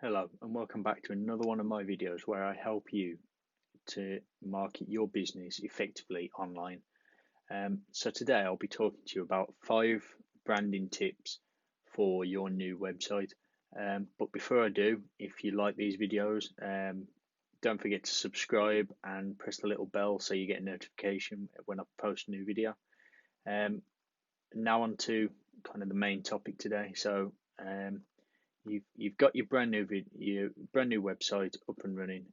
Hello and welcome back to another one of my videos where I help you to market your business effectively online. So today I'll be talking to you about 5 branding tips for your new website. But before I do, if you like these videos, don't forget to subscribe and press the little bell so you get a notification when I post a new video. Now on to kind of the main topic today. So you've got your brand new website up and running,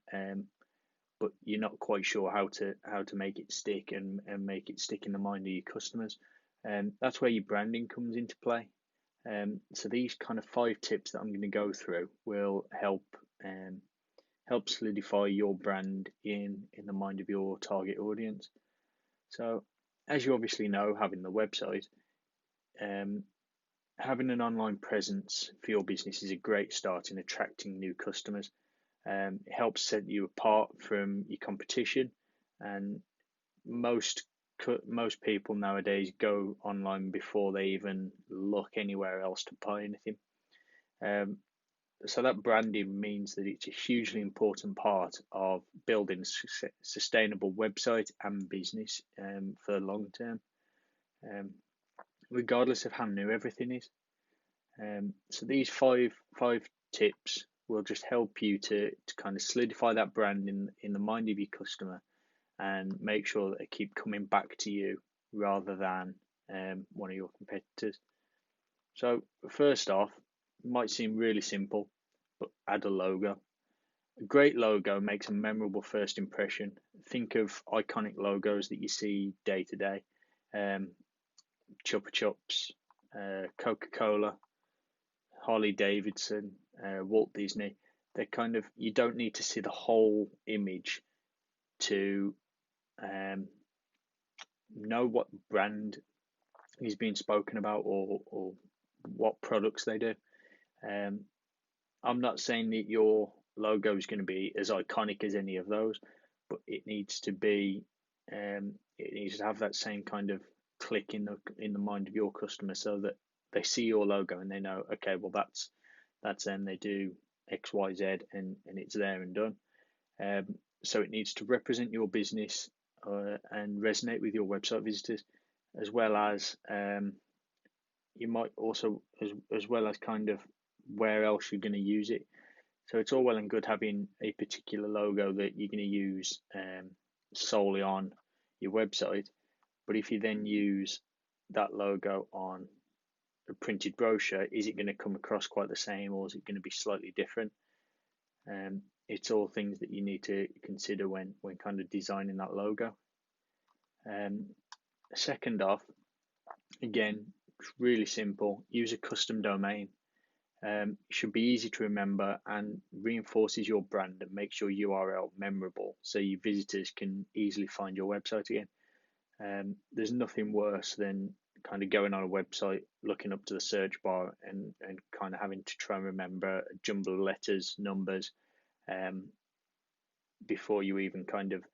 but you're not quite sure how to make it stick and make it stick in the mind of your customers. That's where your branding comes into play. So these kind of 5 tips that I'm going to go through will help solidify your brand in the mind of your target audience. So as you obviously know, having the website, having an online presence for your business is a great start in attracting new customers. It helps set you apart from your competition, and most people nowadays go online before they even look anywhere else to buy anything. So that branding means that it's a hugely important part of building a sustainable website and business for the long term. Regardless of how new everything is. So these five tips will just help you to kind of solidify that brand in the mind of your customer and make sure that they keep coming back to you rather than one of your competitors. So first off, it might seem really simple, but add a logo. A great logo makes a memorable first impression. Think of iconic logos that you see day to day. Chupa Chups, Coca-Cola, Harley Davidson, Walt Disney. They're kind of, you don't need to see the whole image to know what brand is being spoken about or what products they do. I'm not saying that your logo is going to be as iconic as any of those, but it needs to be, it needs to have that same kind of click in the mind of your customer, so that they see your logo and they know, okay, well that's them. They do X, Y, Z, and it's there and done. So it needs to represent your business and resonate with your website visitors, as well as you might also as well as kind of where else you're going to use it. So it's all well and good having a particular logo that you're going to use solely on your website, but if you then use that logo on a printed brochure, is it going to come across quite the same, or is it going to be slightly different? It's all things that you need to consider when kind of designing that logo. Second off, again, it's really simple. Use a custom domain. It should be easy to remember and reinforces your brand and makes your URL memorable, so your visitors can easily find your website again. There's nothing worse than kind of going on a website, looking up to the search bar and kind of having to try and remember a jumble of letters, numbers, before you even kind of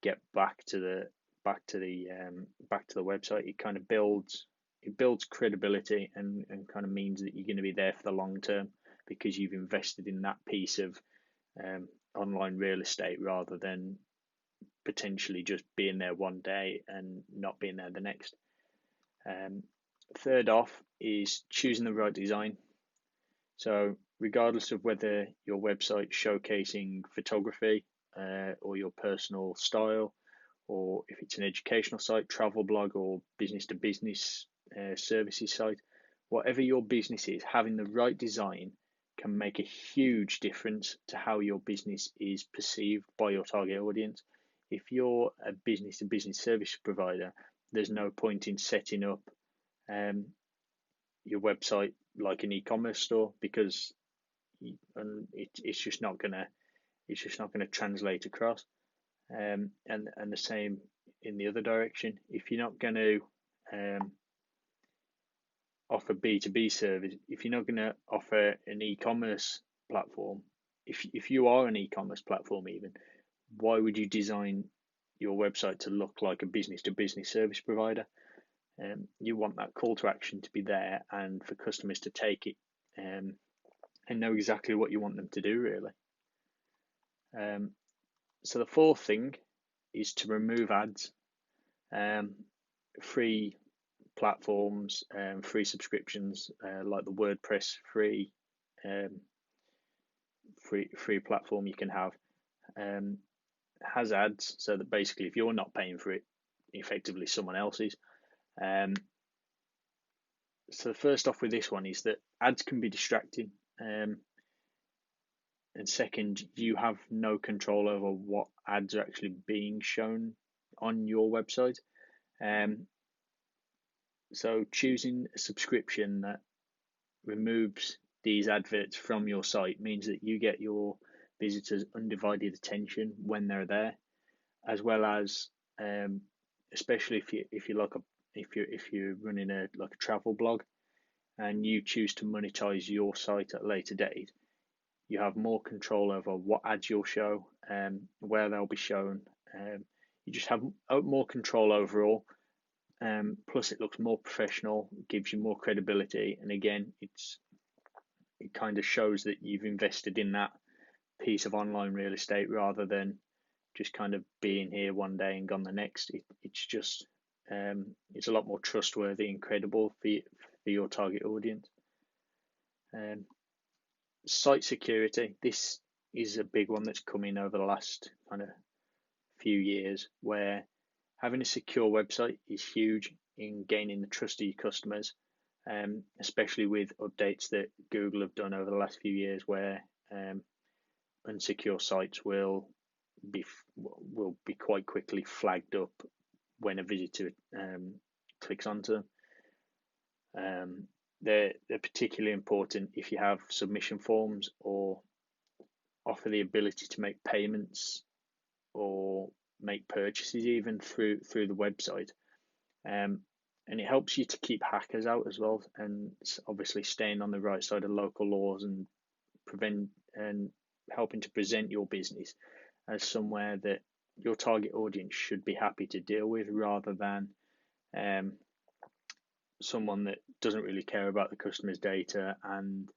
get back to the website. It kind of builds credibility and kind of means that you're going to be there for the long term, because you've invested in that piece of online real estate, rather than potentially just being there one day and not being there the next. Third off is choosing the right design. So regardless of whether your website's showcasing photography or your personal style, or if it's an educational site, travel blog, or business to business services site, whatever your business is, having the right design can make a huge difference to how your business is perceived by your target audience. If you're a business to business service provider, there's no point in setting up your website like an e-commerce store, because it's just not gonna translate across. And the same in the other direction. If you're not going to offer B2B service, if you're not going to offer an e-commerce platform, if you are an e-commerce platform even, why would you design your website to look like a business to business service provider? You want that call to action to be there and for customers to take it and know exactly what you want them to do, really. So the fourth thing is to remove ads. Free platforms, free subscriptions, like the WordPress um, free platform you can have, has ads, so that basically if you're not paying for it, effectively someone else is. So first off with this one is that ads can be distracting, and second, you have no control over what ads are actually being shown on your website. So choosing a subscription that removes these adverts from your site means that you get your visitors' undivided attention when they're there, as well as, especially if you're running a travel blog and you choose to monetize your site at a later date, you have more control over what ads you'll show, where they'll be shown. You just have more control overall. Plus, it looks more professional, gives you more credibility, and again, it kind of shows that you've invested in that piece of online real estate rather than just kind of being here one day and gone the next. It's just it's a lot more trustworthy and credible for your target audience. Site security. This is a big one that's come in over the last kind of few years, where having a secure website is huge in gaining the trust of your customers, especially with updates that Google have done over the last few years, where unsecure sites will be quite quickly flagged up when a visitor clicks onto them. They're particularly important if you have submission forms or offer the ability to make payments or make purchases even through the website. And it helps you to keep hackers out as well, and obviously staying on the right side of local laws and helping to present your business as somewhere that your target audience should be happy to deal with, rather than someone that doesn't really care about the customer's data and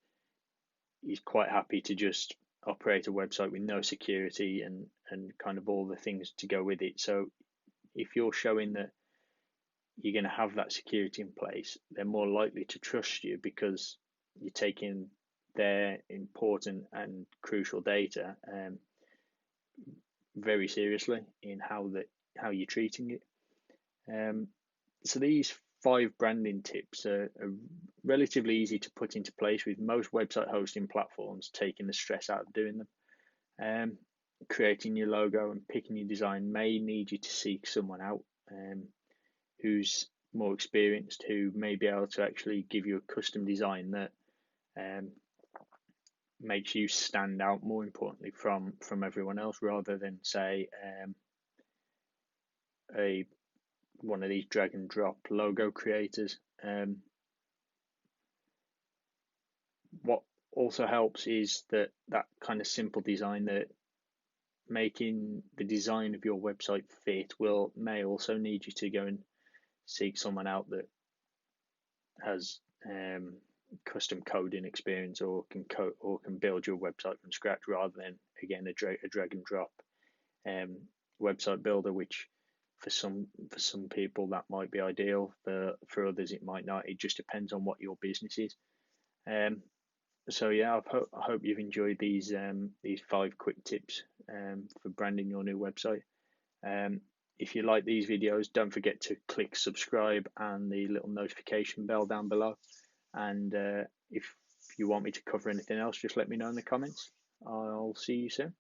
is quite happy to just operate a website with no security and kind of all the things to go with it. So if you're showing that you're going to have that security in place, they're more likely to trust you because you're taking their important and crucial data very seriously in how you're treating it. So these 5 branding tips are relatively easy to put into place, with most website hosting platforms taking the stress out of doing them. Creating your logo and picking your design may need you to seek someone out who's more experienced, who may be able to actually give you a custom design that makes you stand out, more importantly, from everyone else, rather than say one of these drag and drop logo creators. What also helps is that kind of simple design, that making the design of your website fit may also need you to go and seek someone out that has custom coding experience, or can build your website from scratch, rather than, again, a drag and drop website builder, which for some people that might be ideal, for others it might not. It just depends on what your business is. So yeah, I hope you've enjoyed these 5 quick tips for branding your new website. If you like these videos, don't forget to click subscribe and the little notification bell down below. And if you want me to cover anything else, just let me know in the comments. I'll see you soon.